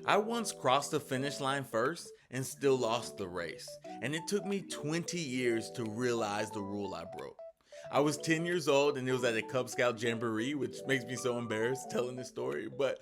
I once crossed the finish line first and still lost the race, and it took me 20 years to realize the rule I broke. I was 10 years old and it was at a Cub Scout Jamboree, which makes me so embarrassed telling this story. But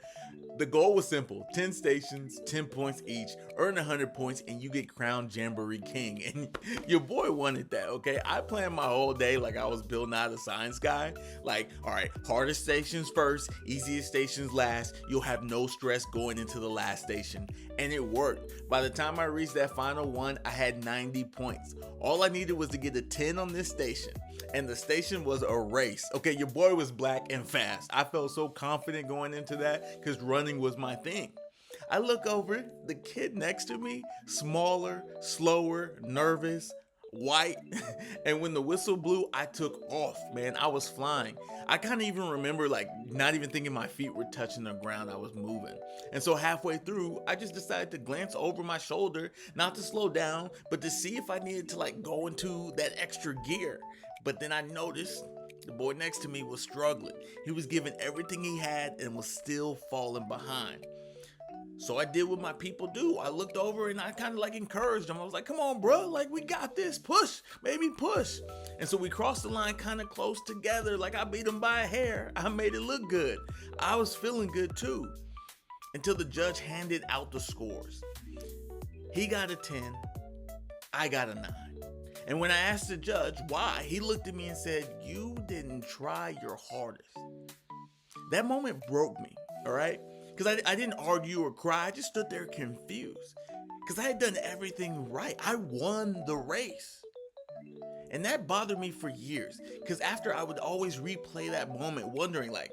the goal was simple: 10 stations, 10 points each, earn 100 points, and you get crowned Jamboree King. And your boy wanted that, okay? I planned my whole day like I was Bill Nye the Science Guy. Like, all right, hardest stations first, easiest stations last. You'll have no stress going into the last station. And it worked. By the time I reached that final one, I had 90 points. All I needed was to get a 10 on this station, and the station was a race. Okay, your boy was black and fast. I felt so confident going into that because running was my thing. I look over, the kid next to me, smaller, slower, nervous, white, and when the whistle blew, I took off, man. I was flying. I kind of even remember like not even thinking my feet were touching the ground. I was moving. And so halfway through, I just decided to glance over my shoulder, not to slow down, but to see if I needed to like go into that extra gear. But then I noticed the boy next to me was struggling. He was giving everything he had and was still falling behind. So I did what my people do. I looked over and I kind of like encouraged him. I was like, come on, bro. Like, we got this. Push. Baby, push. And so we crossed the line kind of close together. Like, I beat him by a hair. I made it look good. I was feeling good too. Until the judge handed out the scores. He got a 10. I got a 9. And when I asked the judge why, he looked at me and said, you didn't try your hardest. That moment broke me, all right? Because I didn't argue or cry. I just stood there confused. Because I had done everything right. I won the race. And that bothered me for years. Because after I would always replay that moment wondering like,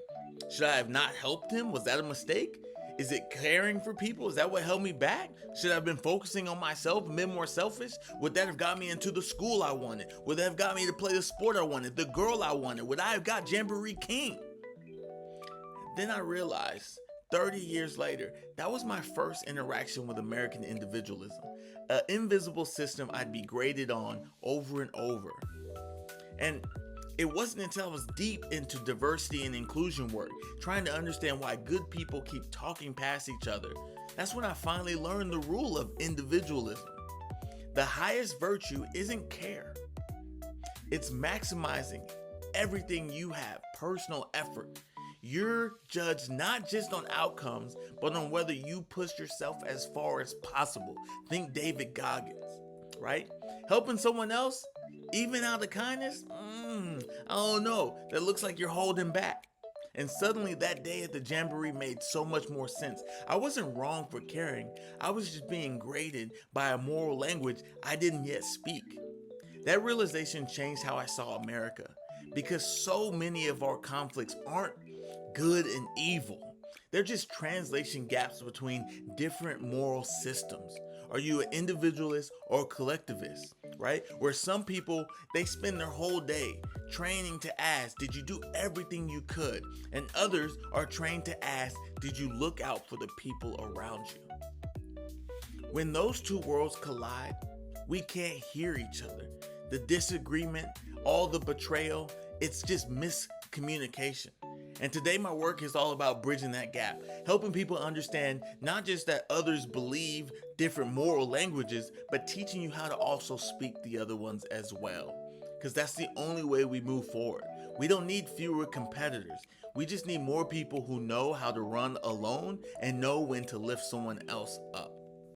should I have not helped him? Was that a mistake? Is it caring for people? Is that what held me back? Should I have been focusing on myself and been more selfish? Would that have got me into the school I wanted? Would that have got me to play the sport I wanted? The girl I wanted? Would I have got Jamboree King? Then I realized 30 years later, that was my first interaction with American individualism, an invisible system I'd be graded on over and over. And it wasn't until I was deep into diversity and inclusion work, trying to understand why good people keep talking past each other, that's when I finally learned the rule of individualism. The highest virtue isn't care. It's maximizing everything you have, personal effort. You're judged not just on outcomes, but on whether you push yourself as far as possible. Think David Goggins, right? Helping someone else, even out of kindness, I don't know. That looks like you're holding back. And suddenly that day at the Jamboree made so much more sense. I wasn't wrong for caring. I was just being graded by a moral language I didn't yet speak. That realization changed how I saw America, because so many of our conflicts aren't good and evil. They're just translation gaps between different moral systems. Are you an individualist or a collectivist, right? Where some people, they spend their whole day training to ask, did you do everything you could? And others are trained to ask, did you look out for the people around you? When those two worlds collide, we can't hear each other. The disagreement, all the betrayal, it's just miscommunication. And today my work is all about bridging that gap, helping people understand not just that others believe different moral languages, but teaching you how to also speak the other ones as well. Because that's the only way we move forward. We don't need fewer competitors. We just need more people who know how to run alone and know when to lift someone else up.